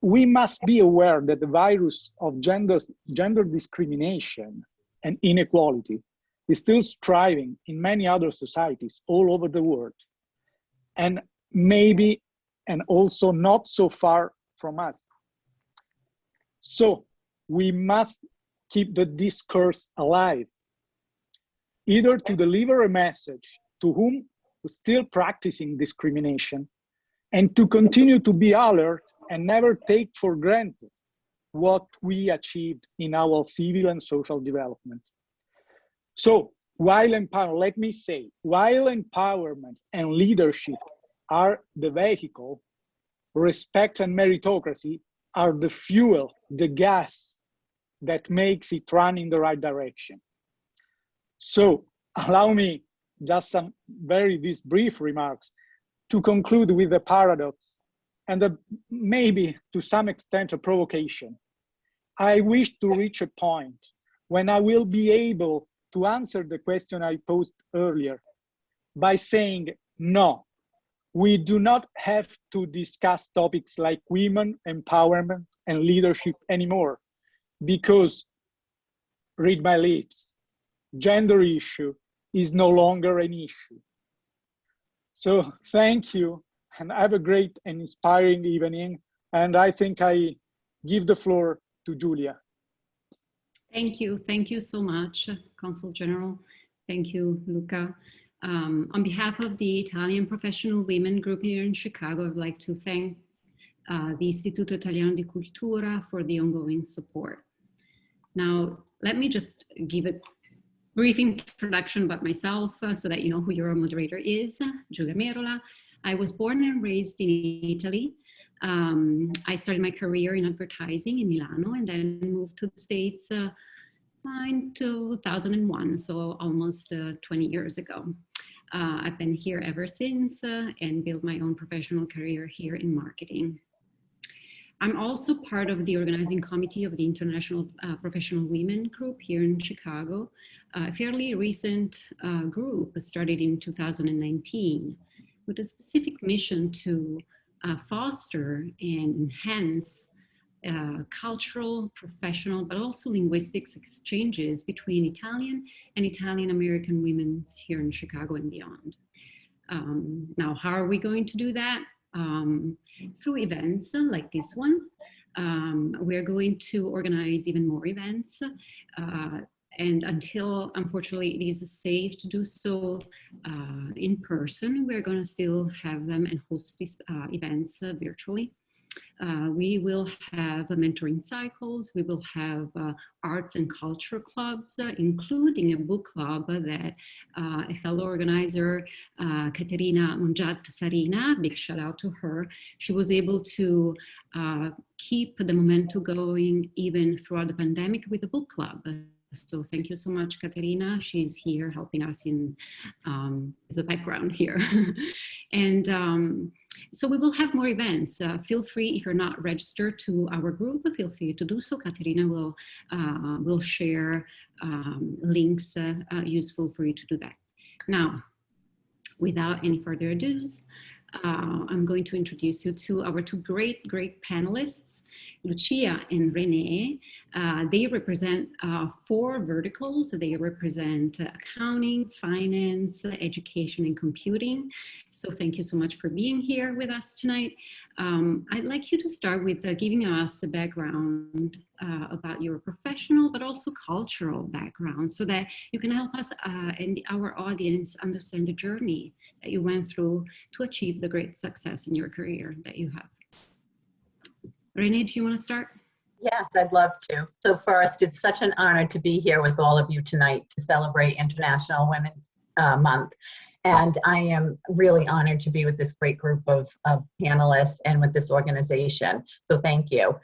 we must be aware that the virus of gender discrimination and inequality is still thriving in many other societies all over the world, and maybe and also not so far from us. So we must keep the discourse alive, either to deliver a message to whom is still practicing discrimination, and to continue to be alert and never take for granted what we achieved in our civil and social development. So while let me say, while empowerment and leadership are the vehicle, respect and meritocracy are the fuel, the gas that makes it run in the right direction. So allow me just these brief remarks to conclude with a paradox and maybe to some extent a provocation. I wish to reach a point when I will be able to answer the question I posed earlier by saying, no, we do not have to discuss topics like women empowerment and leadership anymore, because, read my lips, gender issue is no longer an issue. So thank you, and have a great and inspiring evening. And I think I give the floor to Giulia. Thank you so much, Consul General. Thank you, Luca. On behalf of the Italian Professional Women Group here in Chicago, I'd like to thank the Istituto Italiano di Cultura for the ongoing support. Now, let me just give a brief introduction about myself so that you know who your moderator is, Giulia Merola. I was born and raised in Italy. I started my career in advertising in Milano and then moved to the States in 2001, so almost 20 years ago. I've been here ever since and built my own professional career here in marketing. I'm also part of the organizing committee of the International Professional Women Group here in Chicago, a fairly recent group started in 2019 with a specific mission to foster and enhance cultural, professional, but also linguistics exchanges between Italian and Italian-American women here in Chicago and beyond. Now, how are we going to do that? Through events like this one. We're going to organize even more events. And until, unfortunately, it is safe to do so in person, we're going to still have them and host these events virtually. We will have mentoring cycles. We will have arts and culture clubs, including a book club that a fellow organizer, Caterina Mongiat-Farina, big shout out to her. She was able to keep the momentum going even throughout the pandemic with the book club. So thank you so much, Caterina. She's here helping us in the background here. And so we will have more events. Feel free, if you're not registered to our group, feel free to do so. Caterina will share links useful for you to do that. Now, without any further ado, I'm going to introduce you to our two great panelists, Lucia and Renee. They represent 4 verticals. They represent accounting, finance, education, and computing. So thank you so much for being here with us tonight. I'd like you to start with giving us a background about your professional, but also cultural background, so that you can help us and our audience understand the journey that you went through to achieve the great success in your career that you have. Renee, do you want to start? Yes, I'd love to. So first, it's such an honor to be here with all of you tonight to celebrate International Women's Month. And I am really honored to be with this great group of panelists and with this organization. So thank you.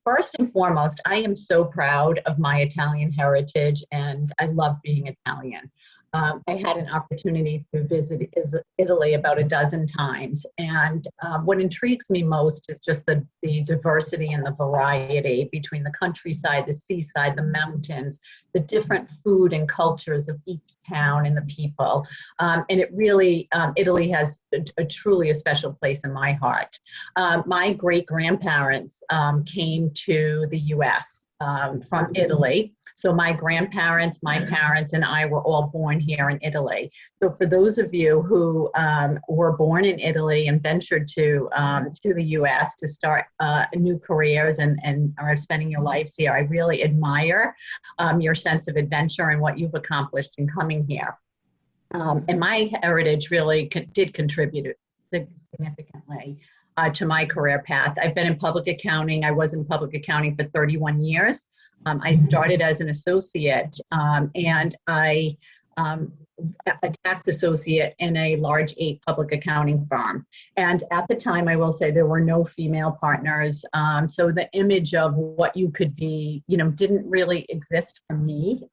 First and foremost, I am so proud of my Italian heritage, and I love being Italian. I had an opportunity to visit Italy about a dozen times. And what intrigues me most is just the diversity and the variety between the countryside, the seaside, the mountains, the different food and cultures of each town and the people. And it really, Italy has truly a special place in my heart. My great-grandparents came to the US from Italy. So my grandparents, my parents, and I were all born here in Italy. So for those of you who were born in Italy and ventured to the US to start new careers and are spending your lives here, I really admire your sense of adventure and what you've accomplished in coming here. And my heritage really did contribute significantly to my career path. I've been in public accounting. I was in public accounting for 31 years. I started as an associate and a tax associate in a large 8 public accounting firm. And at the time, I will say there were no female partners. So the image of what you could be, didn't really exist for me.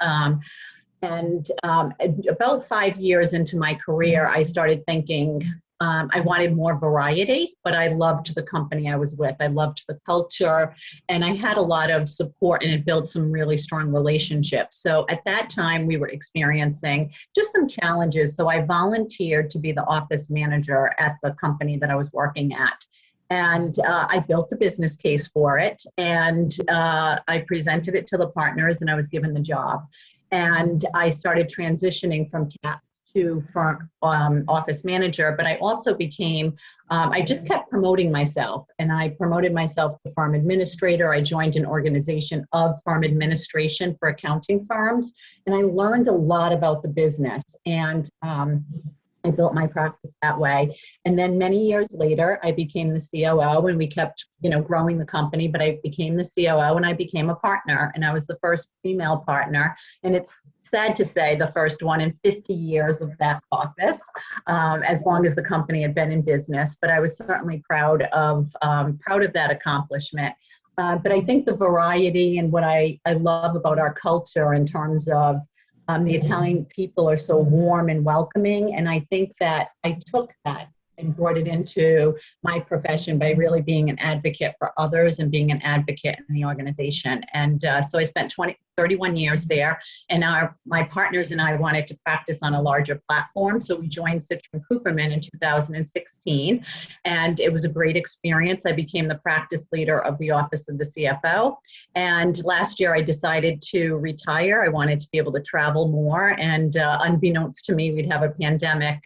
And about 5 years into my career, I started thinking, I wanted more variety, but I loved the company I was with. I loved the culture, and I had a lot of support and it built some really strong relationships. So at that time, we were experiencing just some challenges. So I volunteered to be the office manager at the company that I was working at. And I built the business case for it, and I presented it to the partners, and I was given the job. And I started transitioning from tax to firm office manager, but I also became, I just kept promoting myself, and I promoted myself to firm administrator. I joined an organization of firm administration for accounting firms, and I learned a lot about the business, and I built my practice that way. And then many years later, I became the COO, and we kept, growing the company, but I became the COO and I became a partner, and I was the first female partner. And it's sad to say the first one in 50 years of that office, as long as the company had been in business, but I was certainly proud of that accomplishment. But I think the variety and what I love about our culture in terms of the Italian people are so warm and welcoming. And I think that I took that and brought it into my profession by really being an advocate for others and being an advocate in the organization. And so I spent 31 years there, and my partners and I wanted to practice on a larger platform. So we joined Citrin Cooperman in 2016, and it was a great experience. I became the practice leader of the office of the CFO. And last year I decided to retire. I wanted to be able to travel more, and unbeknownst to me, we'd have a pandemic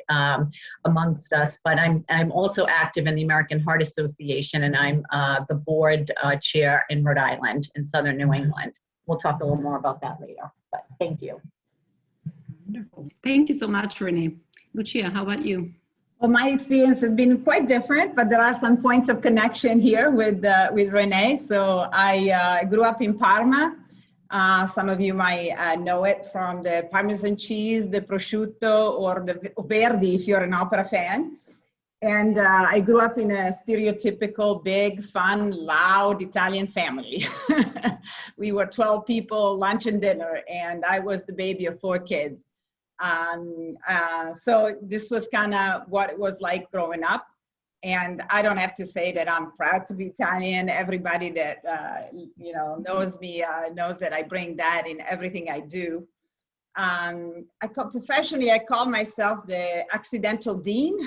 amongst us. But I'm also active in the American Heart Association, and I'm the board chair in Rhode Island in Southern New England. We'll talk a little more about that later, but thank you. Wonderful. Thank you so much, Renee. Lucia, how about you? Well, my experience has been quite different, but there are some points of connection here with Renee. So I grew up in Parma. Some of you might know it from the Parmesan cheese, the prosciutto, or the Verdi if you're an opera fan. And I grew up in a stereotypical, big, fun, loud Italian family. We were 12 people, lunch and dinner, and I was the baby of 4 kids. So this was kind of what it was like growing up. And I don't have to say that I'm proud to be Italian. Everybody that knows me knows that I bring that in everything I do. Professionally, I call myself the accidental dean.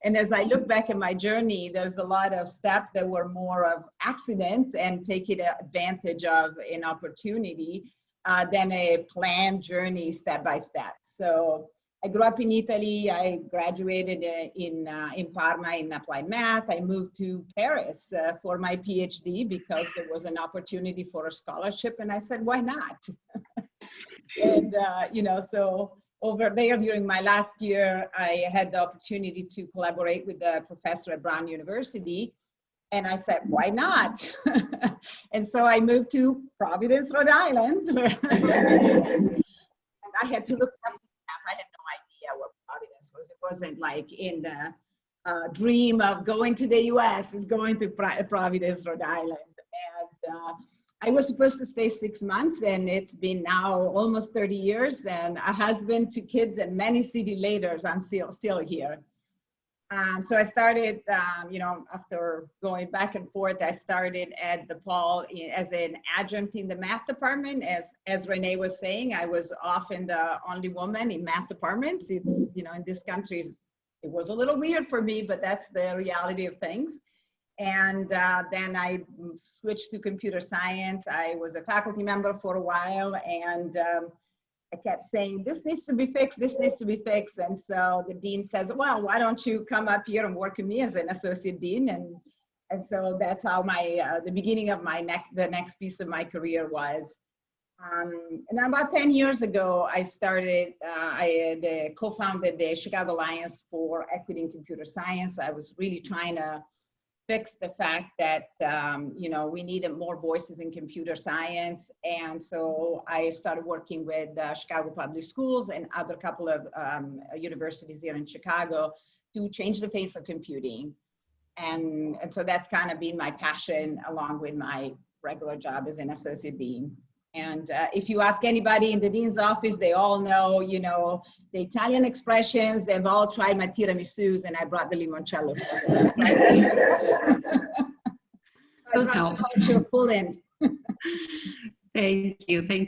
And as I look back at my journey, there's a lot of steps that were more of accidents and taking advantage of an opportunity than a planned journey step by step. So I grew up in Italy. I graduated in Parma in applied math. I moved to Paris for my PhD because there was an opportunity for a scholarship. And I said, why not? And, so over there during my last year, I had the opportunity to collaborate with a professor at Brown University. And I said, why not? And so I moved to Providence, Rhode Island. And I had to look up the map. I had no idea what Providence was. It wasn't like in the dream of going to the US, is going to Providence, Rhode Island. And I was supposed to stay 6 months, and it's been now almost 30 years, and a husband, 2 kids, and many city later, I'm still here. So I started, you know, after going back and forth, I started at DePaul as an adjunct in the math department. As Renee was saying, I was often the only woman in math departments. It's, you know, in this country, it was a little weird for me, but that's the reality of things. And then I switched to computer science. I was a faculty member for a while, and I kept saying, this needs to be fixed, this needs to be fixed. And so the dean says, well, why don't you come up here and work with me as an associate dean? And so that's how my, the beginning of the next piece of my career was. And about 10 years ago, I started, I co-founded the Chicago Alliance for Equity in Computer Science. I was really trying to fix the fact that, you know, we needed more voices in computer science. And so I started working with Chicago Public Schools and other couple of universities here in Chicago to change the face of computing. And so that's kind of been my passion along with my regular job as an associate dean. And if you ask anybody in the dean's office, they all know, you know, the Italian expressions. They've all tried my tiramisus, and I brought the limoncello. Those help. Full in. Thank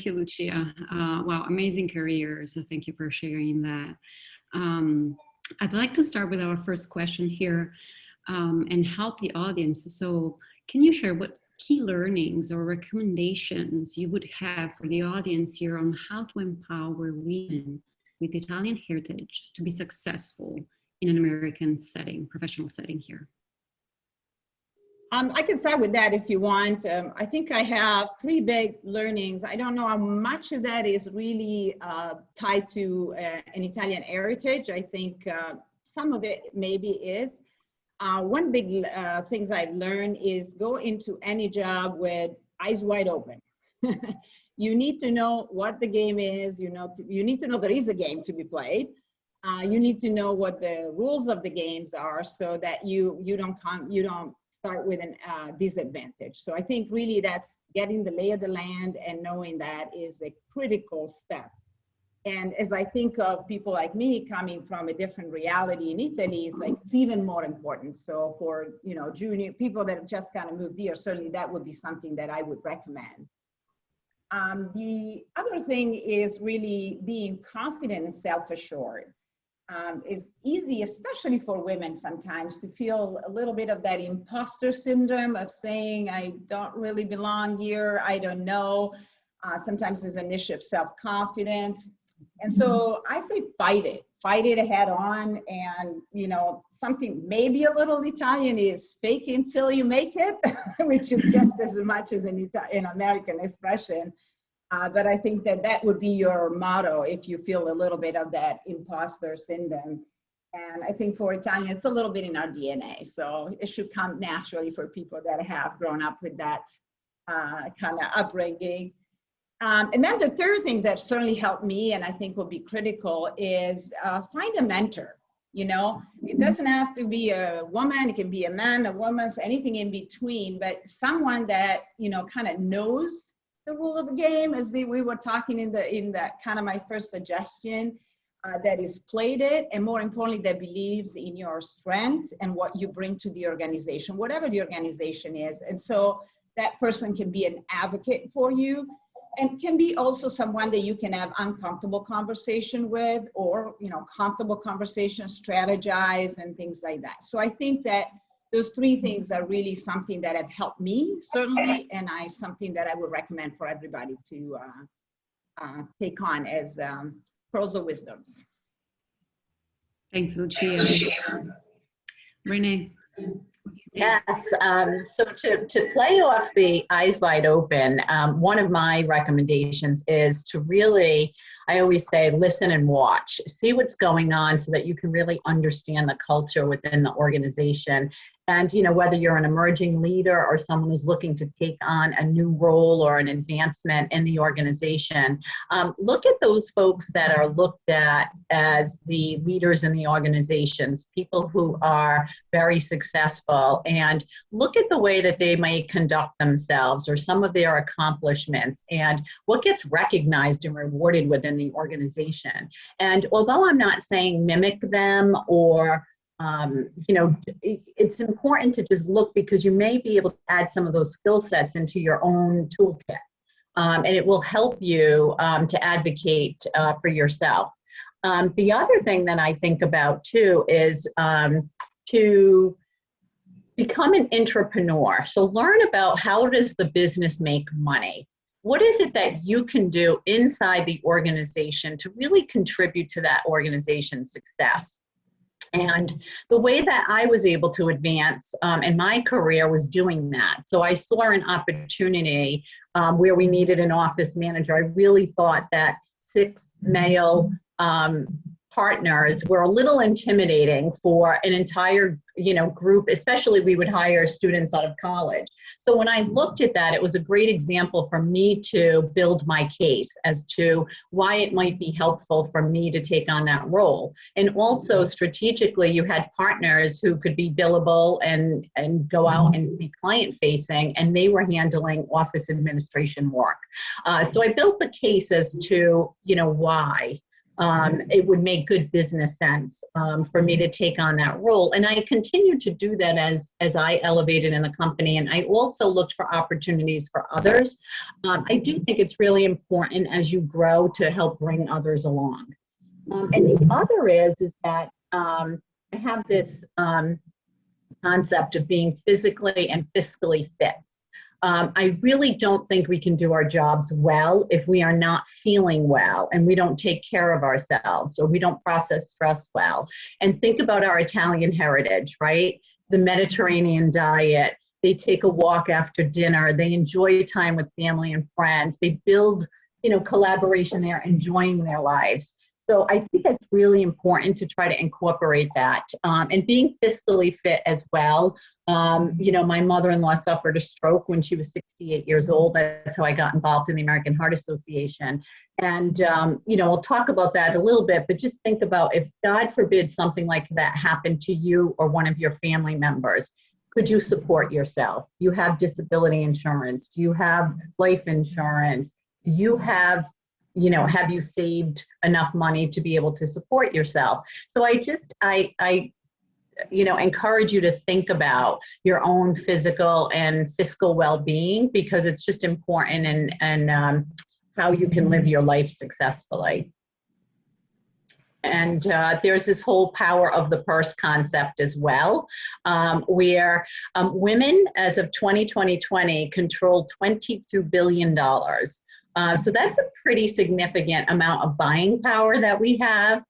you, Lucia. Wow, amazing career. So thank you for sharing that. I'd like to start with our first question here and help the audience. So can you share what key learnings or recommendations you would have for the audience here on how to empower women with Italian heritage to be successful in an American setting, professional setting here? I can start with that if you want. I think I have 3 big learnings. I don't know how much of that is really tied to an Italian heritage. I think some of it maybe is. One big things I've learned is go into any job with eyes wide open. You need to know what the game is. You need to know there is a game to be played. You need to know what the rules of the games are, so that you don't start with a disadvantage. So I think really that's getting the lay of the land and knowing that is a critical step. And as I think of people like me coming from a different reality in Italy, it's even more important. So for, you know, junior people that have just kind of moved here, certainly that would be something that I would recommend. The other thing is really being confident and self-assured. Is easy, especially for women sometimes, to feel a little bit of that imposter syndrome of saying, I don't really belong here, I don't know. Sometimes there's an issue of self-confidence. And so I say fight it head on. And, you know, something maybe a little Italian is fake until you make it, which is just as much as an American expression. But I think that would be your motto if you feel a little bit of that imposter syndrome. And I think for Italian, it's a little bit in our DNA. So it should come naturally for people that have grown up with that kind of upbringing. And then the third thing that certainly helped me, and I think will be critical, is find a mentor. You know, it doesn't have to be a woman, it can be a man, a woman, anything in between, but someone that, you know, kind of knows the rule of the game, as we were talking in that kind of my first suggestion, that is played it, and more importantly, that believes in your strength and what you bring to the organization, whatever the organization is. And so that person can be an advocate for you, and can be also someone that you can have uncomfortable conversation with, or, you know, comfortable conversation, strategize and things like that. So I think that those 3 things are really something that have helped me, certainly, and something that I would recommend for everybody to take on as pearls of wisdoms. Thanks, Lucia. Renee. Yes, so to play off the eyes wide open, one of my recommendations is to really, I always say, listen and watch. See what's going on so that you can really understand the culture within the organization And, whether you're an emerging leader or someone who's looking to take on a new role or an advancement in the organization, look at those folks that are looked at as the leaders in the organizations, people who are very successful, and look at the way that they may conduct themselves or some of their accomplishments and what gets recognized and rewarded within the organization. And although I'm not saying mimic them or it's important to just look, because you may be able to add some of those skill sets into your own toolkit, and it will help you to advocate for yourself. The other thing that I think about too is to become an entrepreneur. So learn about, how does the business make money? What is it that you can do inside the organization to really contribute to that organization's success? And the way that I was able to advance in my career was doing that. So I saw an opportunity where we needed an office manager. I really thought that 6 male partners were a little intimidating for an entire group, especially we would hire students out of college. So when I looked at that, it was a great example for me to build my case as to why it might be helpful for me to take on that role. And also strategically, you had partners who could be billable and go out and be client facing, and they were handling office administration work. So I built the case as to, why it would make good business sense for me to take on that role. And I continued to do that as I elevated in the company. And I also looked for opportunities for others. I do think it's really important as you grow to help bring others along. And the other is that I have this concept of being physically and fiscally fit. I really don't think we can do our jobs well if we are not feeling well and we don't take care of ourselves or we don't process stress well. And think about our Italian heritage, right? The Mediterranean diet. They take a walk after dinner. They enjoy time with family and friends. They build, collaboration there, enjoying their lives. So I think it's really important to try to incorporate that and being fiscally fit as well. My mother-in-law suffered a stroke when she was 68 years old. That's how I got involved in the American Heart Association. And, we'll talk about that a little bit, but just think about if, God forbid, something like that happened to you or one of your family members, could you support yourself? You have disability insurance? Do you have life insurance? Do you have you saved enough money to be able to support yourself? So I encourage you to think about your own physical and fiscal well-being, because it's just important and how you can live your life successfully. And there's this whole power of the purse concept as well, where women as of 2020 control $22 billion. So that's a pretty significant amount of buying power that we have.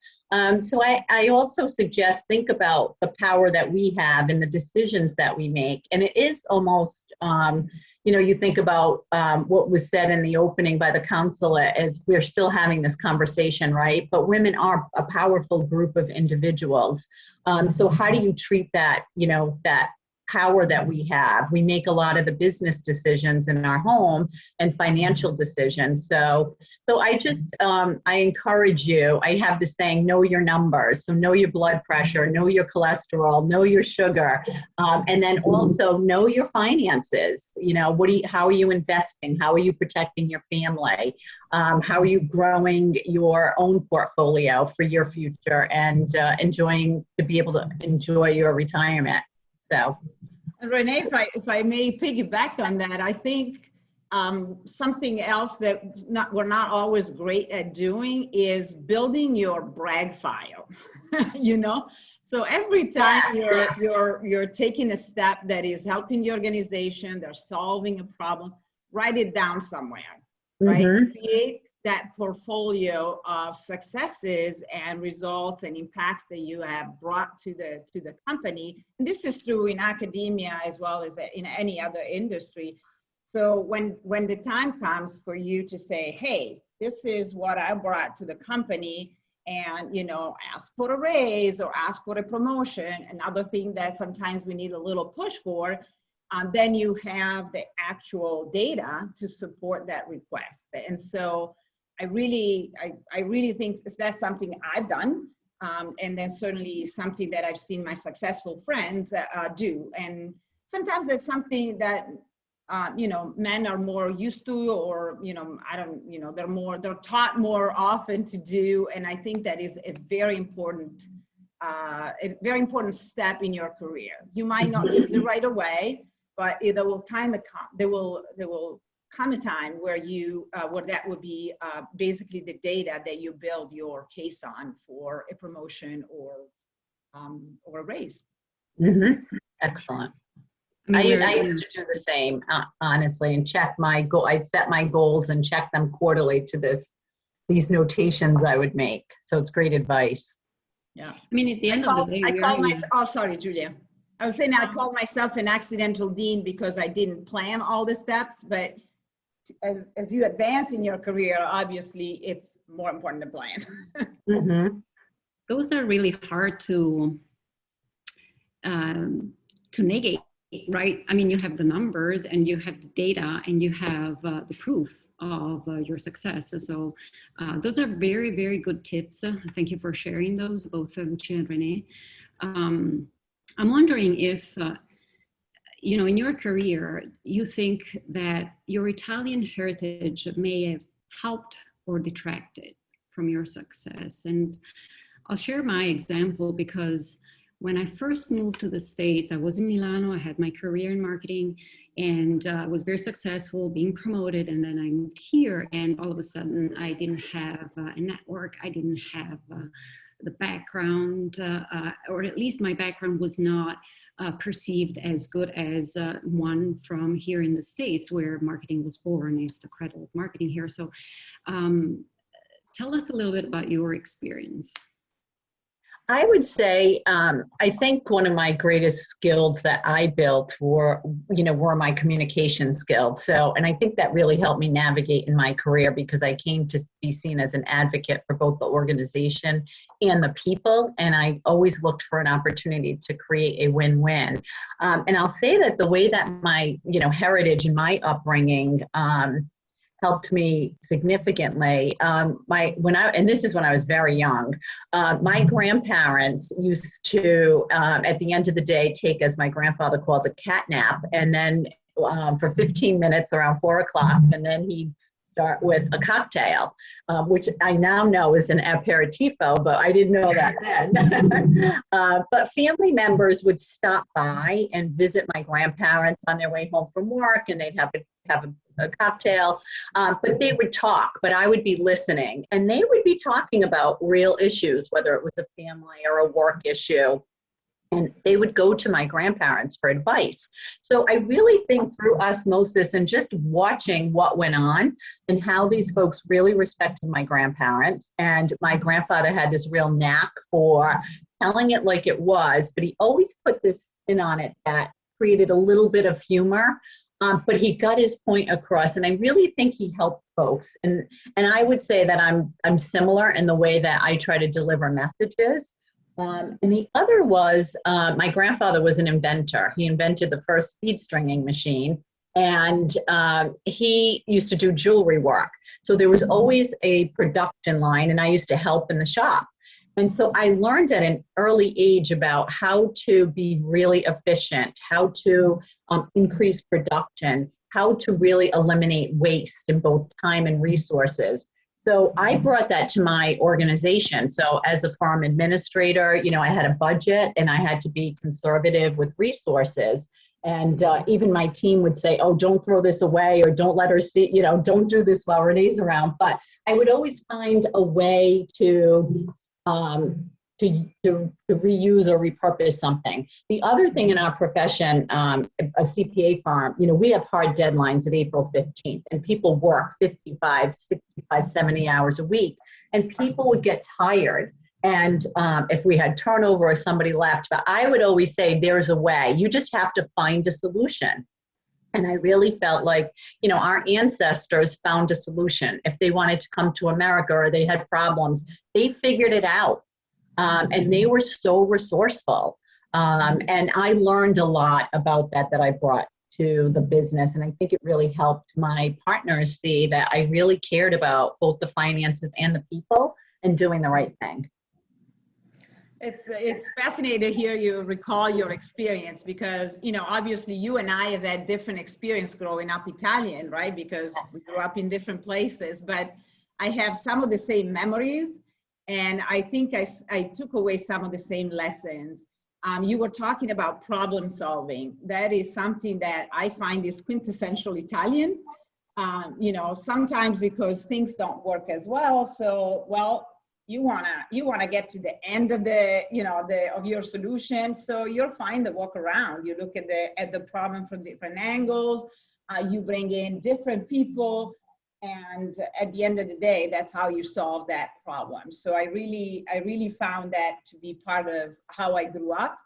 So I also suggest think about the power that we have and the decisions that we make. And it is almost, you think about what was said in the opening by the Consul as we're still having this conversation, right? But women are a powerful group of individuals. So how do you treat that, that power that we have? We make a lot of the business decisions in our home and financial decisions. So I just, I encourage you, I have this saying, know your numbers. So know your blood pressure, know your cholesterol, know your sugar, and then also know your finances. How are you investing? How are you protecting your family? How are you growing your own portfolio for your future and to be able to enjoy your retirement? So, Renee, if I may piggyback on that, I think something else that we're not always great at doing is building your brag file. So every time you're taking a step that is helping the organization, they're solving a problem, write it down somewhere, right? Mm-hmm. Create that portfolio of successes and results and impacts that you have brought to the company. And this is true in academia as well as in any other industry. So when the time comes for you to say, hey, this is what I brought to the company, and, you know, ask for a raise or ask for a promotion. Another thing that sometimes we need a little push for, then you have the actual data to support that request. And so I really think that's something I've done. And then certainly something that I've seen my successful friends do. And sometimes it's something that, you know, men are more used to, or, you know, they're taught more often to do. And I think that is a very important step in your career. You might not use it right away, but there will come a time where where that will be basically the data that you build your case on for a promotion or a raise. Mm-hmm. Excellent. I used to do the same, honestly, and check my goal. I'd set my goals and check them quarterly to these notations I would make. So it's great advice. Yeah. I mean, at the end of the day, oh, sorry, Giulia. I was saying I called myself an accidental dean because I didn't plan all the steps, but as you advance in your career, obviously it's more important to plan. Mm-hmm. Those are really hard to negate, right? I mean, you have the numbers and you have the data and you have the proof of your success. So those are very, very good tips. Thank you for sharing those, both Lucia and Renee. I'm wondering if, you know, in your career, you think that your Italian heritage may have helped or detracted from your success. And I'll share my example because when I first moved to the States, I was in Milano, I had my career in marketing and was very successful being promoted. And then I moved here and all of a sudden I didn't have a network. I didn't have the background, or at least my background was not perceived as good as one from here in the States where marketing was born, is the cradle of marketing here. So tell us a little bit about your experience. I would say, I think one of my greatest skills that I built were my communication skills. So, and I think that really helped me navigate in my career because I came to be seen as an advocate for both the organization and the people. And I always looked for an opportunity to create a win-win. And I'll say that the way that my, heritage and my upbringing, helped me significantly. And this is when I was very young, my grandparents used to, at the end of the day, take, as my grandfather called it, cat nap, and then for 15 minutes around 4 o'clock, and then he'd start with a cocktail, which I now know is an aperitivo, but I didn't know that then. But family members would stop by and visit my grandparents on their way home from work, and they'd have a cocktail, but they would talk, but I would be listening, and they would be talking about real issues, whether it was a family or a work issue, and they would go to my grandparents for advice. So I really think through osmosis and just watching what went on and how these folks really respected my grandparents, and my grandfather had this real knack for telling it like it was, but he always put this spin on it that created a little bit of humor. But he got his point across, and I really think he helped folks. And I would say that I'm similar in the way that I try to deliver messages. And the other was my grandfather was an inventor. He invented the first speed stringing machine, and he used to do jewelry work. So there was always a production line, and I used to help in the shop. And so I learned at an early age about how to be really efficient, how to increase production, how to really eliminate waste in both time and resources. So I brought that to my organization. So as a farm administrator, I had a budget and I had to be conservative with resources. And even my team would say, oh, don't throw this away, or don't let her see, don't do this while Renee's around. But I would always find a way to reuse or repurpose something. The other thing in our profession, a CPA firm, we have hard deadlines at April 15th, and people work 55, 65, 70 hours a week, and people would get tired. And if we had turnover or somebody left, but I would always say there's a way. You just have to find a solution. And I really felt like, you know, our ancestors found a solution. If they wanted to come to America or they had problems, they figured it out. And they were so resourceful. And I learned a lot about that I brought to the business. And I think it really helped my partners see that I really cared about both the finances and the people and doing the right thing. It's fascinating to hear you recall your experience because, you know, obviously you and I have had different experience growing up Italian, right? Because we grew up in different places, but I have some of the same memories. And I think I took away some of the same lessons. You were talking about problem solving. That is something that I find is quintessential Italian. You know, sometimes because things don't work as well. So, well, you wanna get to the end of of your solution. So you'll find the workaround. You look at the problem from different angles. You bring in different people. And at the end of the day, that's how you solve that problem. So I really found that to be part of how I grew up,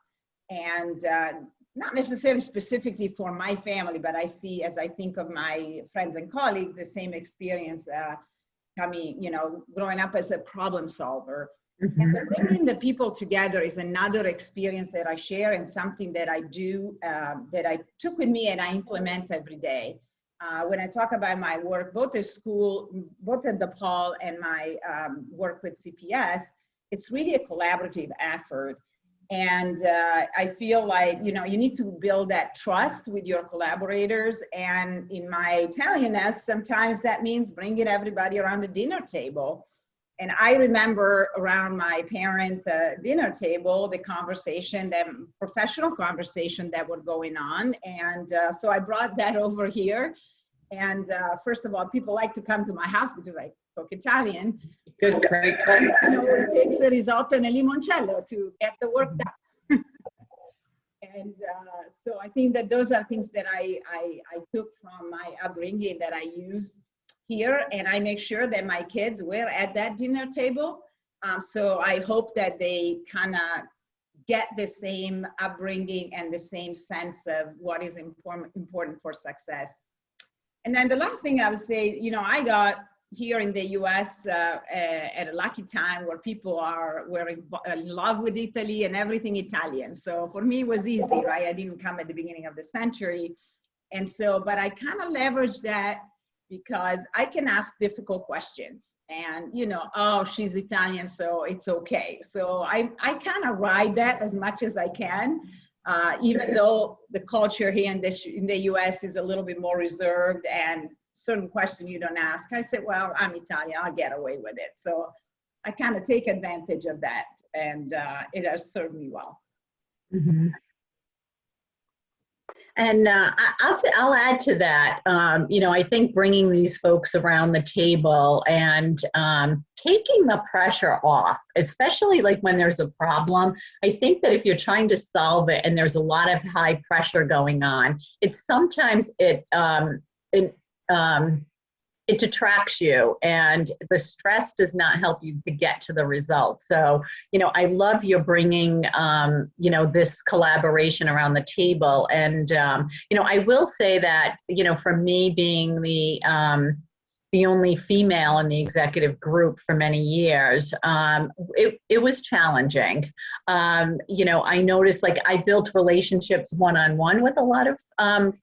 and not necessarily specifically for my family, but I see, as I think of my friends and colleagues, the same experience coming, you know, growing up as a problem solver. Mm-hmm. And bringing the people together is another experience that I share and something that I do, that I took with me and I implement every day. When I talk about my work, both at school, both at DePaul and my work with CPS, it's really a collaborative effort. And I feel like, you know, you need to build that trust with your collaborators. And in my Italianness, sometimes that means bringing everybody around the dinner table. And I remember around my parents' dinner table, the professional conversation that were going on. And so I brought that over here. And first of all, people like to come to my house because I cook Italian. Good, great. You know, it takes a risotto and a limoncello to get the work done. And so I think that those are things that I took from my upbringing that I use here, and I make sure that my kids were at that dinner table. So I hope that they kind of get the same upbringing and the same sense of what is important for success. And then the last thing I would say, you know, I got here in the US at a lucky time where people were in love with Italy and everything Italian. So for me, it was easy, right? I didn't come at the beginning of the century. And so, but I kind of leveraged that because I can ask difficult questions and, you know, oh, she's Italian, so it's okay. So I kind of ride that as much as I can. Even though the culture here in the US is a little bit more reserved and certain question you don't ask, I said, well, I'm Italian, I'll get away with it. So I kind of take advantage of that, and it has served me well. Mm-hmm. And I'll add to that. You know, I think bringing these folks around the table and taking the pressure off, especially like when there's a problem. I think that if you're trying to solve it and there's a lot of high pressure going on, it's sometimes it detracts you, and the stress does not help you to get to the result. So, you know, I love you bringing, you know, this collaboration around the table. And, you know, I will say that, you know, for me being the only female in the executive group for many years, it was challenging. You know, I noticed, like, I built relationships one-on-one with a lot of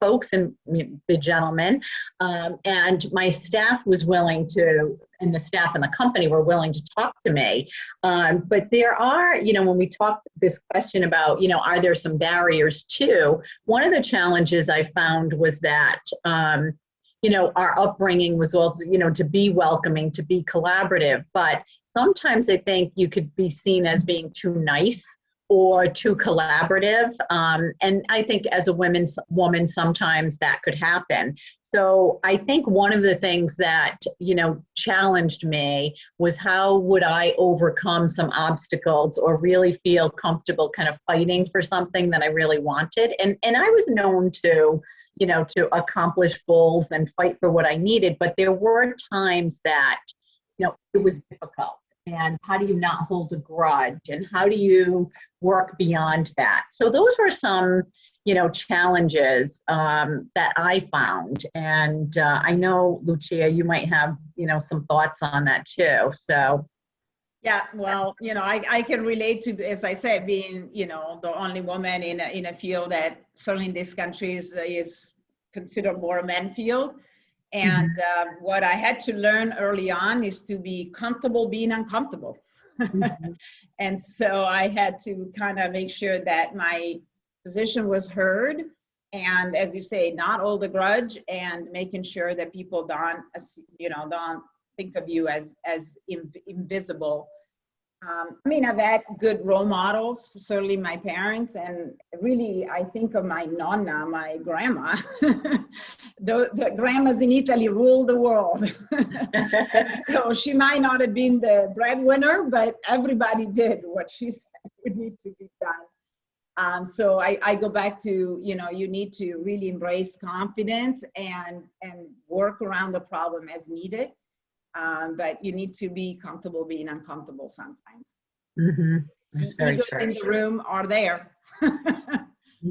folks and the gentlemen, and my staff was willing to, and the staff in the company were willing to talk to me. But there are, you know, when we talk this question about, you know, are there some barriers too? One of the challenges I found was that, you know, our upbringing was also, you know, to be welcoming, to be collaborative, but sometimes I think you could be seen as being too nice or too collaborative. And I think as a woman, sometimes that could happen. So I think one of the things that, you know, challenged me was how would I overcome some obstacles or really feel comfortable kind of fighting for something that I really wanted. And I was known to, you know, to accomplish goals and fight for what I needed, but there were times that, you know, it was difficult. And how do you not hold a grudge? And how do you work beyond that? So those were some, challenges that I found. And I know, Lucia, you might have, some thoughts on that too. So. Yeah, well, I can relate to, as I said, being, the only woman in a field that certainly in this country is considered more a man field. And what I had to learn early on is to be comfortable being uncomfortable. And so I had to kind of make sure that my position was heard. And as you say, not hold a grudge, and making sure that people don't think of you as invisible. I've had good role models, certainly my parents, and really I think of my nonna, my grandma. the grandmas in Italy rule the world. So she might not have been the breadwinner, but everybody did what she said would need to be done. So I go back to, you need to really embrace confidence and work around the problem as needed. But you need to be comfortable being uncomfortable sometimes. That's The very egos true. in the room are there.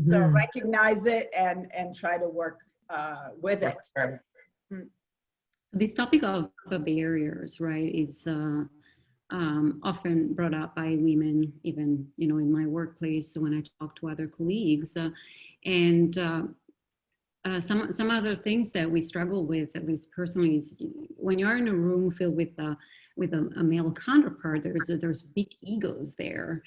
So recognize it and try to work with it. So this topic of the barriers, right, it's often brought up by women, even, in my workplace when I talk to other colleagues. Some other things that we struggle with, at least personally, is when you're in a room filled with a male counterpart, there's big egos there,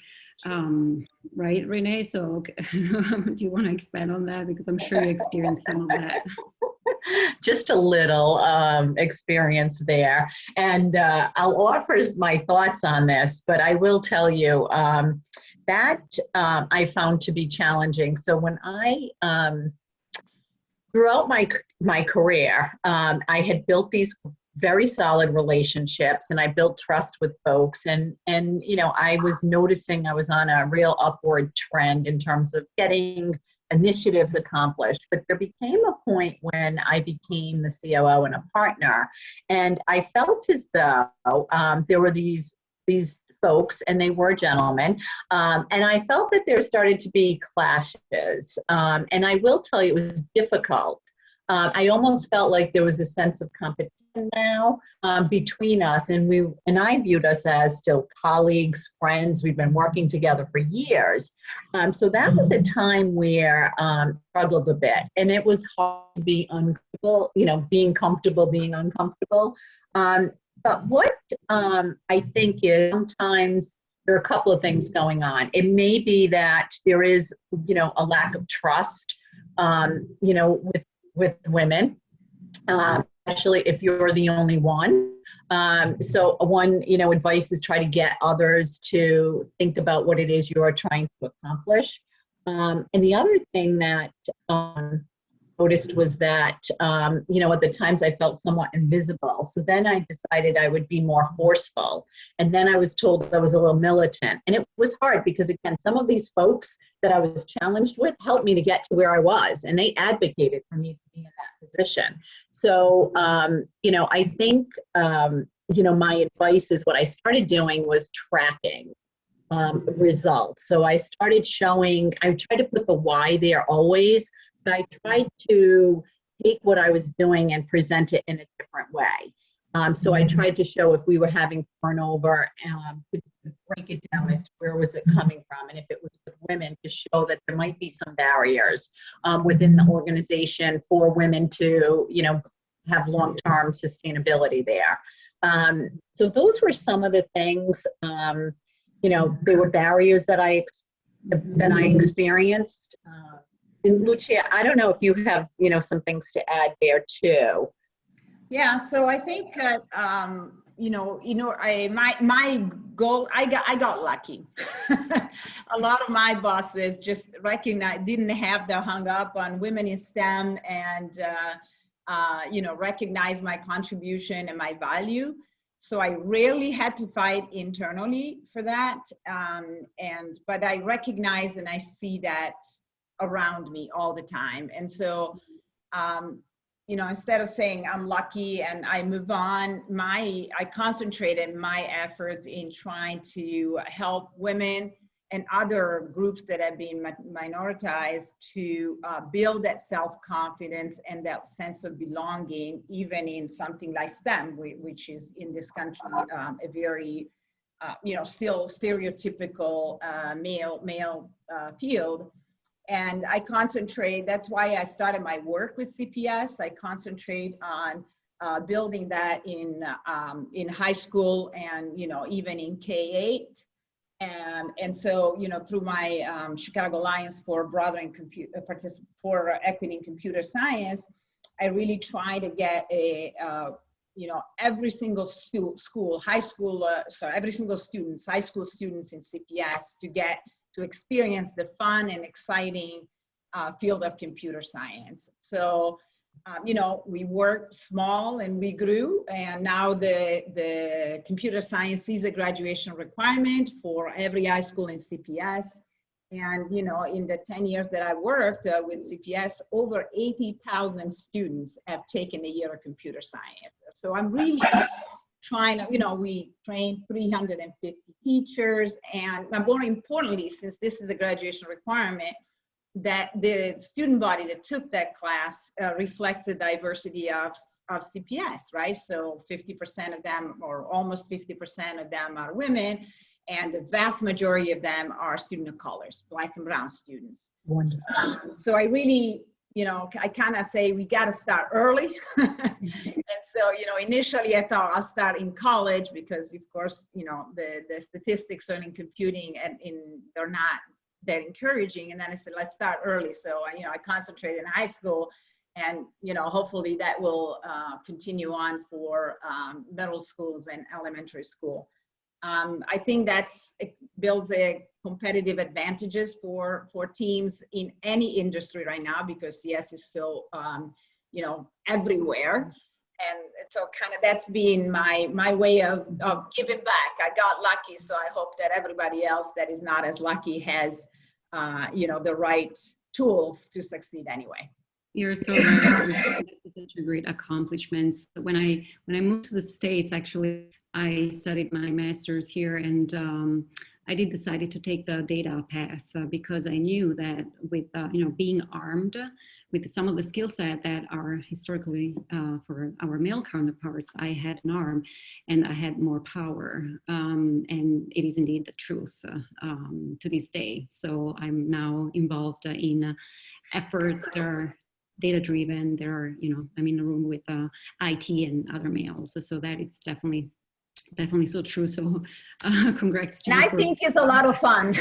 right, Renee? So do you want to expand on that? Because I'm sure you experienced some of that. Just a little experience there. And I'll offer my thoughts on this, but I will tell you that I found to be challenging. So when throughout my career, I had built these very solid relationships, and I built trust with folks. And I was noticing I was on a real upward trend in terms of getting initiatives accomplished. But there became a point when I became the COO and a partner, and I felt as though there were these folks, and they were gentlemen, and I felt that there started to be clashes, and I will tell you it was difficult. I almost felt like there was a sense of competition now between us, and I viewed us as still colleagues, friends. We've been working together for years, so that was a time where I struggled a bit, and it was hard to be uncomfortable, being comfortable, being uncomfortable. But what I think is sometimes there are a couple of things going on. It may be that there is, a lack of trust, with women, especially if you're the only one. So one, advice is try to get others to think about what it is you're trying to accomplish. And the other thing that noticed was that, at the times I felt somewhat invisible. So then I decided I would be more forceful. And then I was told I was a little militant. And it was hard because, again, some of these folks that I was challenged with helped me to get to where I was. And they advocated for me to be in that position. So, I think, my advice is what I started doing was tracking results. So I started I tried to put the why there always, but I tried to take what I was doing and present it in a different way. So I tried to show if we were having turnover, to break it down as to where was it coming from, and if it was with women, to show that there might be some barriers within the organization for women to, have long-term sustainability there. So those were some of the things. There were barriers that I experienced. And Lucia, I don't know if you have, some things to add there too. Yeah, so I think that, my goal, I got lucky. A lot of my bosses just didn't have the hung up on women in STEM and, recognize my contribution and my value. So I rarely had to fight internally for that. But I recognize and I see that around me all the time. And so, instead of saying I'm lucky and I move on, I concentrated my efforts in trying to help women and other groups that have been minoritized to build that self-confidence and that sense of belonging, even in something like STEM, which is in this country a very, still stereotypical male field. And I concentrate, that's why I started my work with CPS. I concentrate on building that in high school and, even in K-8. And so, through my Chicago Alliance for Broadening for Equity in Computer Science, I really try to get every single school, every single students, high school students in CPS to experience the fun and exciting field of computer science. So, we worked small and we grew, and now the computer science is a graduation requirement for every high school in CPS. And, in the 10 years that I worked with CPS, over 80,000 students have taken a year of computer science. So I'm really trying to, we train 350 teachers, and more importantly, since this is a graduation requirement, that the student body that took that class reflects the diversity of CPS, right? So 50% of them, or almost 50% of them, are women, and the vast majority of them are student of colors, Black and brown students. Wonderful. So I really, I kind of say we got to start early. And so, initially I thought I'll start in college because, of course, the statistics are in computing and they're not that encouraging. And then I said, let's start early. So, I concentrated in high school, and, hopefully that will continue on for middle schools and elementary school. I think it builds a competitive advantages for teams in any industry right now, because CS is so, everywhere. And so kind of that's been my way of giving back. I got lucky, so I hope that everybody else that is not as lucky has, the right tools to succeed anyway. You're so right. That's such a great accomplishment. When I moved to the States, actually, I studied my master's here, and I did decided to take the data path because I knew that with being armed with some of the skill set that are historically for our male counterparts, I had an arm and I had more power, and it is indeed the truth to this day. So I'm now involved in efforts that are data-driven. There are, I'm in a room with IT and other males, so that it's definitely so true. So congrats to you. And I think it's a lot of fun.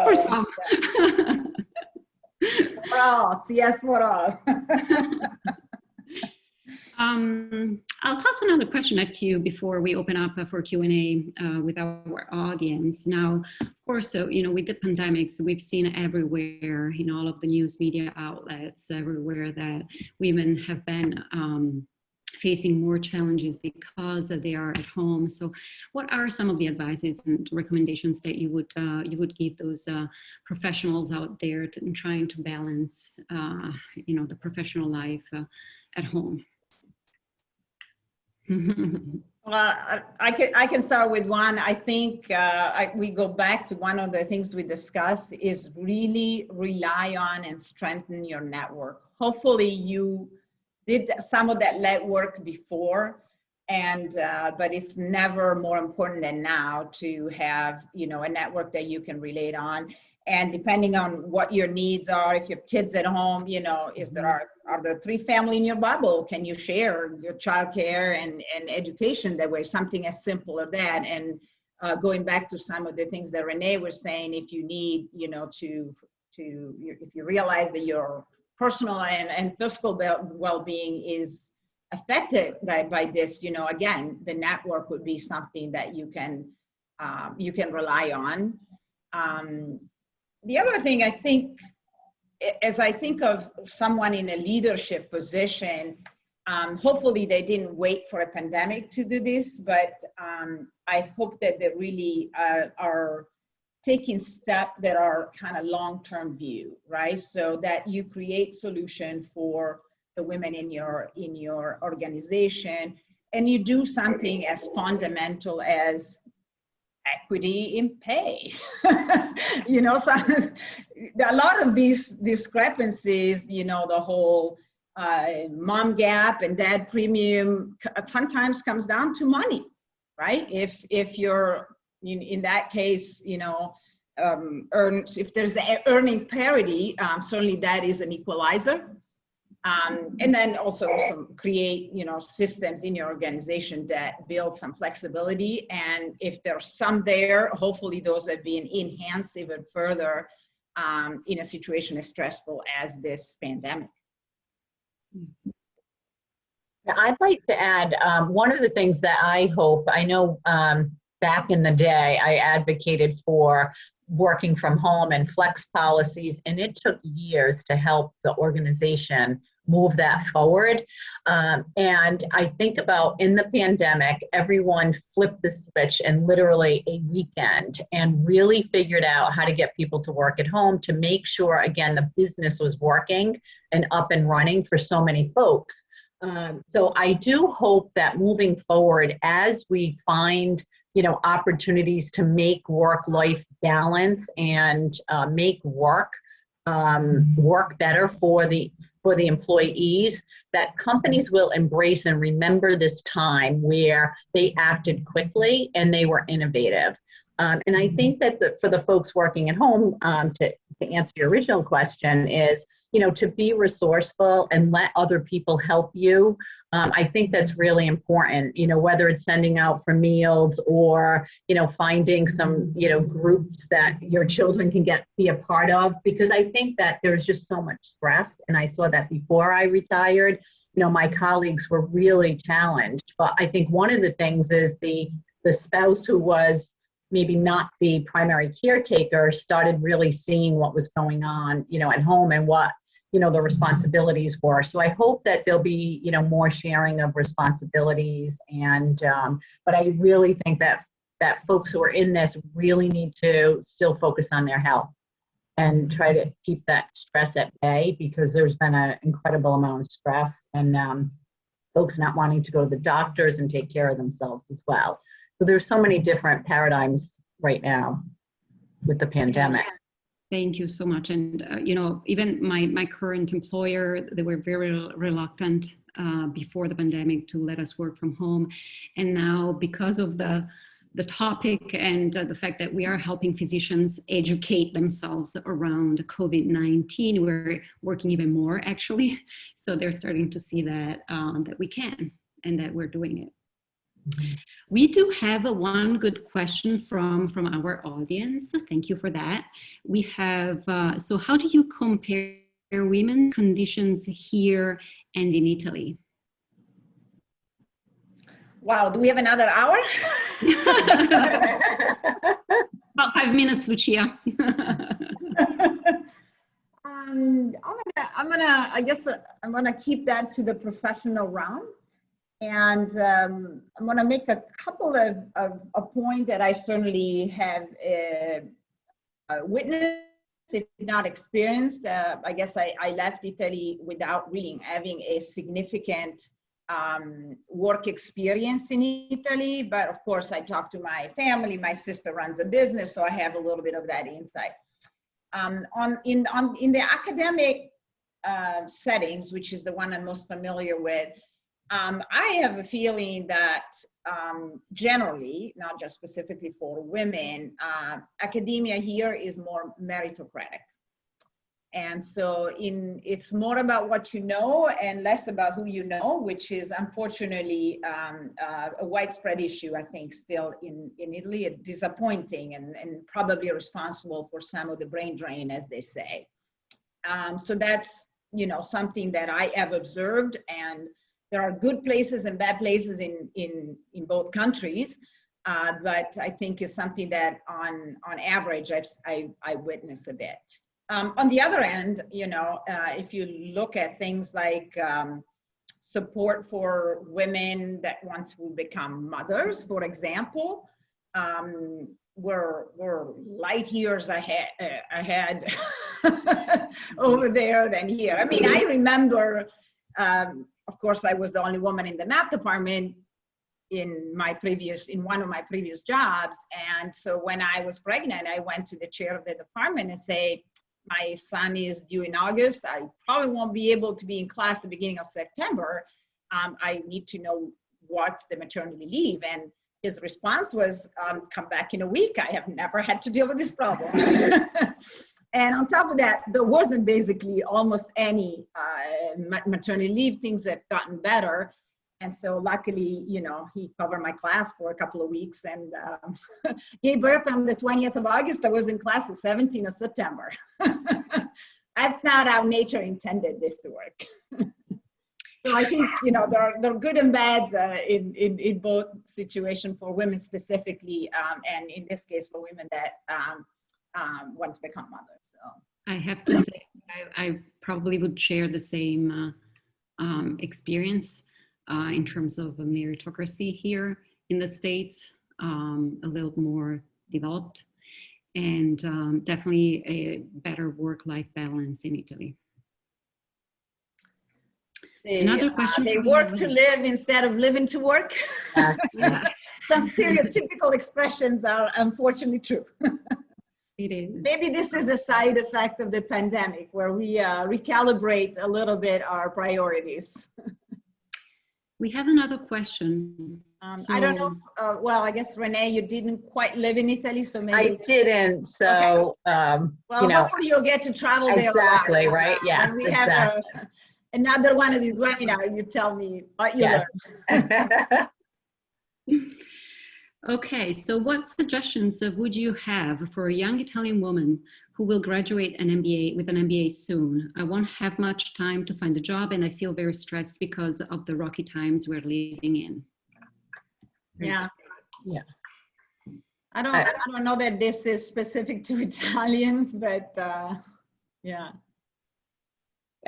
For some. For all, yes, for all. I'll toss another question at you before we open up for Q&A with our audience. Now, of course, with the pandemics, we've seen everywhere in all of the news media outlets everywhere that women have been facing more challenges because they are at home. So what are some of the advices and recommendations that you would give those professionals out there trying to balance the professional life at home? Well, I can start with one. I think we go back to one of the things we discussed is really rely on and strengthen your network. Hopefully you did some of that legwork before, but it's never more important than now to have a network that you can relate on. And depending on what your needs are, if you have kids at home, are there 3 family in your bubble? Can you share your childcare and education that way? Something as simple as that. And going back to some of the things that Renee was saying, if you need, if you realize that your personal and physical well-being is affected by this, again, the network would be something that you can rely on. The other thing I think, as I think of someone in a leadership position, hopefully they didn't wait for a pandemic to do this, but I hope that they really are taking steps that are kind of long-term view, right? So that you create solution for the women in your organization, and you do something as fundamental as equity in pay. You know, so a lot of these discrepancies, you know, the whole mom gap and dad premium sometimes comes down to money, right? If you're in that case, you know, if there's earning parity, certainly that is an equalizer. And then also create, you know, systems in your organization that build some flexibility. And if there's some there, hopefully those are being enhanced even further in a situation as stressful as this pandemic. I'd like to add, one of the things that I hope, I know back in the day, I advocated for working from home and flex policies, and it took years to help the organization move that forward. And I think about in the pandemic, everyone flipped the switch in literally a weekend and really figured out how to get people to work at home to make sure, again, the business was working and up and running for so many folks. So I do hope that moving forward, as we find, you know, opportunities to make work-life balance and make work better for the employees, that companies will embrace and remember this time where they acted quickly and they were innovative. And I think that for the folks working at home, to answer your original question, is, you know, to be resourceful and let other people help you. I think that's really important, you know, whether it's sending out for meals or, you know, finding some, you know, groups that your children can be a part of, because I think that there's just so much stress. And I saw that before I retired, you know, my colleagues were really challenged. But I think one of the things is the spouse who was maybe not the primary caretaker started really seeing what was going on, you know, at home and what, you know, the responsibilities were. So I hope that there'll be, you know, more sharing of responsibilities. And, but I really think that folks who are in this really need to still focus on their health and try to keep that stress at bay, because there's been an incredible amount of stress and folks not wanting to go to the doctors and take care of themselves as well. So there's so many different paradigms right now with the pandemic. Thank you so much. And, you know, even my current employer, they were very reluctant before the pandemic to let us work from home. And now, because of the topic and the fact that we are helping physicians educate themselves around COVID-19, we're working even more, actually. So they're starting to see that, that we can and that we're doing it. We do have one good question from our audience. Thank you for that. We have, so how do you compare women's conditions here and in Italy? Wow, do we have another hour? About 5 minutes, Lucia. I'm gonna keep that to the professional realm. And I'm going to make a couple of a point that I certainly have witnessed, if not experienced. I guess I left Italy without really having a significant work experience in Italy. But of course, I talked to my family. My sister runs a business, so I have a little bit of that insight. In the academic settings, which is the one I'm most familiar with, I have a feeling that generally, not just specifically for women, academia here is more meritocratic. And so it's more about what you know and less about who you know, which is unfortunately a widespread issue, I think, still in Italy, disappointing and probably responsible for some of the brain drain, as they say. So that's, you know, something that I have observed, and there are good places and bad places in both countries, but I think is something that on average I witness a bit. On the other end, you know, if you look at things like support for women that want to become mothers, for example, we're light years ahead over there than here. I mean, I remember. Of course, I was the only woman in the math department. in one of my previous jobs. And so when I was pregnant, I went to the chair of the department and say, my son is due in August. I probably won't be able to be in class at the beginning of September. I need to know what's the maternity leave. And his response was, come back in a week. I have never had to deal with this problem. And on top of that, there wasn't basically almost any maternity leave. Things have gotten better. And so luckily, you know, he covered my class for a couple of weeks and gave birth on the 20th of August. I was in class the 17th of September. That's not how nature intended this to work. So I think, you know, there are good and bads in both situations for women specifically, and in this case for women that want to become mothers. So I have to say, I probably would share the same experience in terms of a meritocracy here in the States, a little more developed, and definitely a better work-life balance in Italy. Another question. They work to live instead of living to work. Yeah. Some stereotypical expressions are unfortunately true. It is. Maybe this is a side effect of the pandemic where we recalibrate a little bit our priorities. We have another question. I don't know if, well, I guess Renee, you didn't quite live in Italy, so maybe. I didn't, so, well, you know. hopefully you'll get to travel there. Exactly, right? Yes, when we exactly. have another one of these webinars, you tell me what you learned. Okay, so what suggestions would you have for a young Italian woman who will graduate an MBA with an MBA soon? I won't have much time to find a job and I feel very stressed because of the rocky times we're living in. Yeah. Yeah. I don't know that this is specific to Italians, but yeah.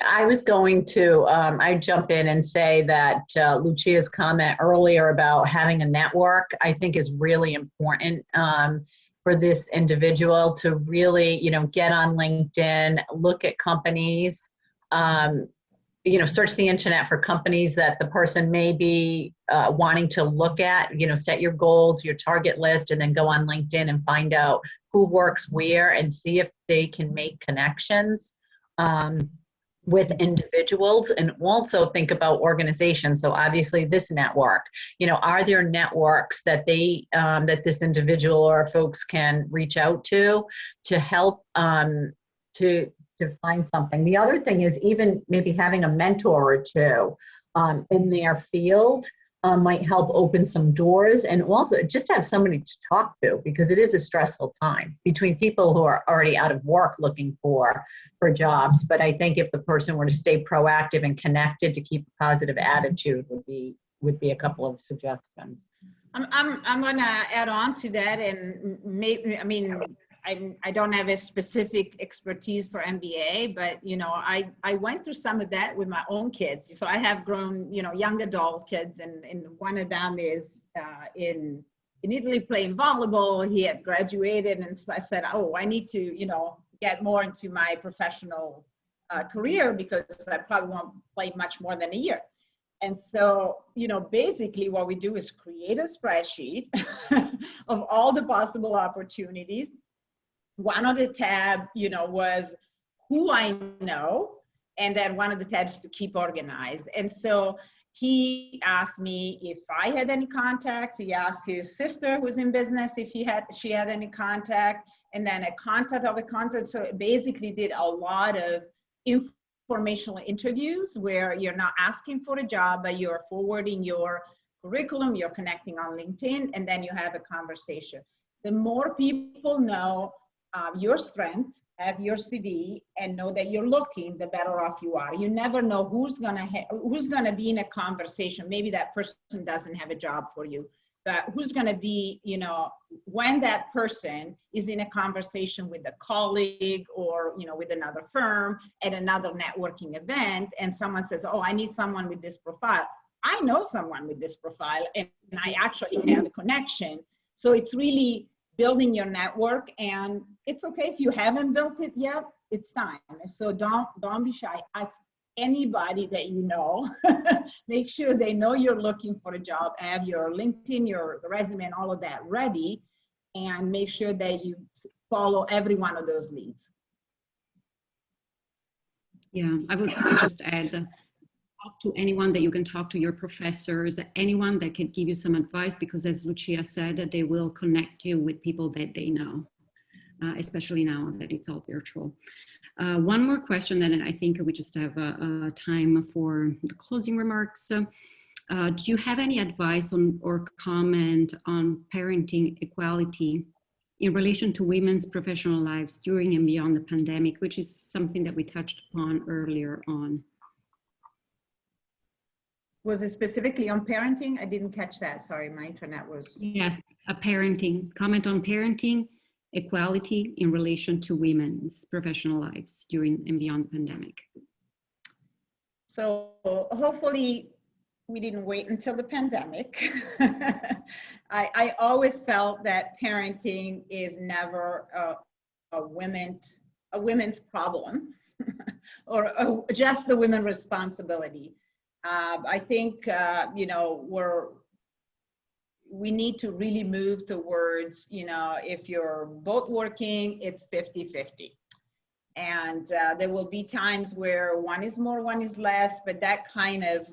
I was going to, I jump in and say that Lucia's comment earlier about having a network, I think is really important for this individual to really, you know, get on LinkedIn, look at companies, you know, search the internet for companies that the person may be wanting to look at, you know, set your goals, your target list, and then go on LinkedIn and find out who works where and see if they can make connections with individuals, and also think about organizations. So obviously this network, you know, are there networks that they, that this individual or folks can reach out to help to find something. The other thing is even maybe having a mentor or two in their field might help open some doors, and also just have somebody to talk to, because it is a stressful time between people who are already out of work looking for jobs. But I think if the person were to stay proactive and connected to keep a positive attitude would be a couple of suggestions. I'm going to add on to that, and maybe, I mean, I don't have a specific expertise for MBA, but, you know, I went through some of that with my own kids. So I have grown, you know, young adult kids, and one of them is in Italy playing volleyball. He had graduated, and so I said, oh, I need to, you know, get more into my professional career, because I probably won't play much more than a year. And so, you know, basically what we do is create a spreadsheet of all the possible opportunities. One of the tab, you know, was who I know, and then one of the tabs to keep organized. And so he asked me if I had any contacts. He asked his sister who's in business if she had any contact, and then a contact of a contact. So it basically did a lot of informational interviews where you're not asking for a job, but you're forwarding your curriculum, you're connecting on LinkedIn, and then you have a conversation. The more people know your strength, have your CV, and know that you're looking, the better off you are. You never know who's gonna be in a conversation. Maybe that person doesn't have a job for you, but who's gonna be, you know, when that person is in a conversation with a colleague or, you know, with another firm at another networking event, and someone says, oh, I need someone with this profile. I know someone with this profile, and I actually have a connection. So it's really building your network, and it's okay if you haven't built it yet, it's time. So don't be shy. Ask anybody that you know. Make sure they know you're looking for a job, have your LinkedIn, your resume, and all of that ready, and make sure that you follow every one of those leads. Yeah, I would just add, talk to anyone that you can talk to, your professors, anyone that can give you some advice, because as Lucia said, they will connect you with people that they know, especially now that it's all virtual. One more question, then I think we just have time for the closing remarks. Do you have any advice on or comment on parenting equality in relation to women's professional lives during and beyond the pandemic, which is something that we touched upon earlier on? Was it specifically on parenting? I didn't catch that. Sorry, my internet was. Yes, comment on parenting equality in relation to women's professional lives during and beyond the pandemic. So hopefully we didn't wait until the pandemic. I always felt that parenting is never a women's problem or just the women's responsibility. I think, you know, we need to really move towards, you know, if you're both working, it's 50-50. And there will be times where one is more, one is less, but that kind of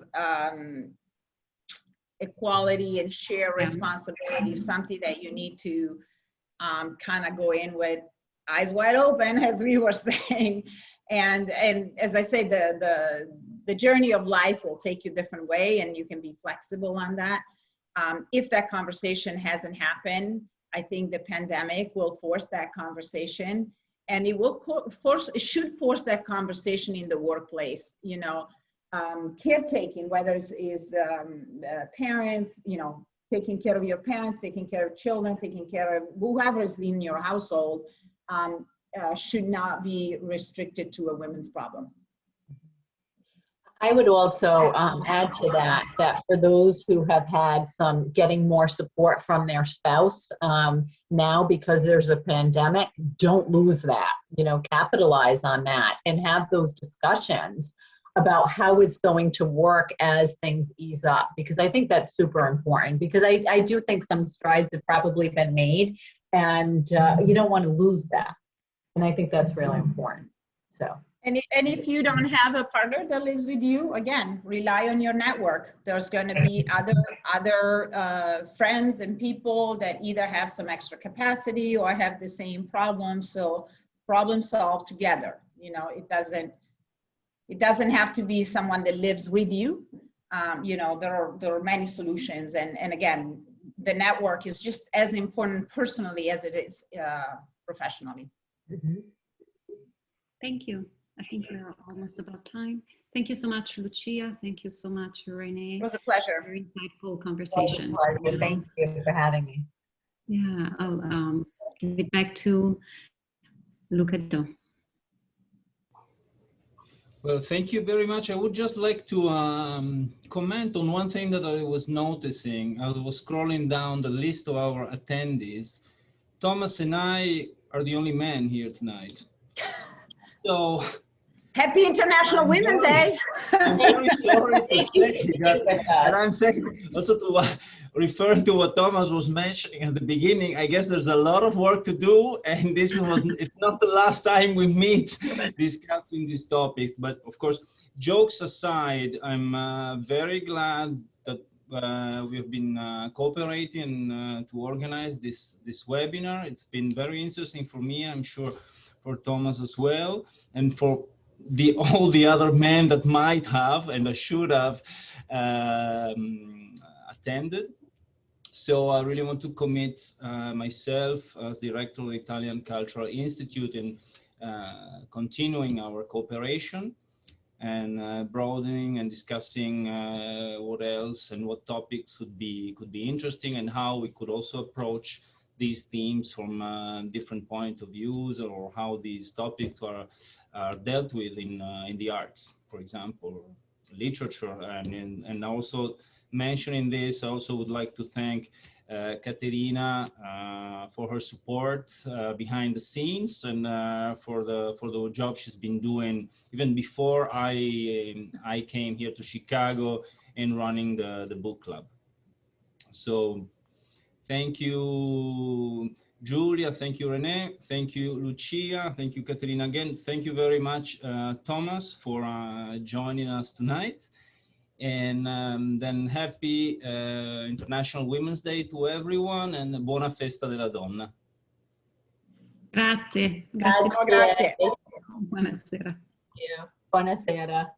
equality and share responsibility is something that you need to kind of go in with eyes wide open, as we were saying. And as I say, the journey of life will take you a different way, and you can be flexible on that. If that conversation hasn't happened, I think the pandemic will force that conversation, and it should force that conversation in the workplace. You know, caretaking, whether it's parents, you know, taking care of your parents, taking care of children, taking care of whoever is in your household, should not be restricted to a women's problem. I would also add to that for those who have had getting more support from their spouse now because there's a pandemic, don't lose that, you know, capitalize on that and have those discussions about how it's going to work as things ease up, because I think that's super important, because I do think some strides have probably been made, and you don't want to lose that. And I think that's really important, so. And if you don't have a partner that lives with you, again, rely on your network. There's going to be other friends and people that either have some extra capacity or have the same problem. So problem solve together. You know, it doesn't have to be someone that lives with you. You know, there are many solutions. And again, the network is just as important personally as it is professionally. Mm-hmm. Thank you. I think we're almost about time. Thank you so much, Lucia. Thank you so much, Renee. It was a pleasure. Very insightful conversation. Thank you for having me. Yeah, I'll give it back to Lucia. Well, thank you very much. I would just like to comment on one thing that I was noticing as I was scrolling down the list of our attendees. Thomas and I are the only men here tonight. So, Happy International Women's Day. I'm very sorry to say that, and I'm saying also to referring to what Thomas was mentioning at the beginning. I guess there's a lot of work to do, and it's not the last time we meet discussing these topics. But of course, jokes aside, I'm very glad that we have been cooperating to organize this webinar. It's been very interesting for me, I'm sure for Thomas as well, and for all the other men that might have and should have attended. So I really want to commit myself as director of the Italian Cultural Institute in continuing our cooperation and broadening and discussing what else and what topics could be interesting, and how we could also approach these themes from different point of views, or how these topics are dealt with in the arts, for example, literature. And also mentioning this, I also would like to thank Caterina for her support behind the scenes and for the job she's been doing even before I came here to Chicago and running the book club. So thank you, Giulia. Thank you, Renee. Thank you, Lucia. Thank you, Caterina again. Thank you very much, Thomas, for joining us tonight. And then happy International Women's Day to everyone and buona festa della donna. Grazie. Grazie. Buonasera. Buonasera.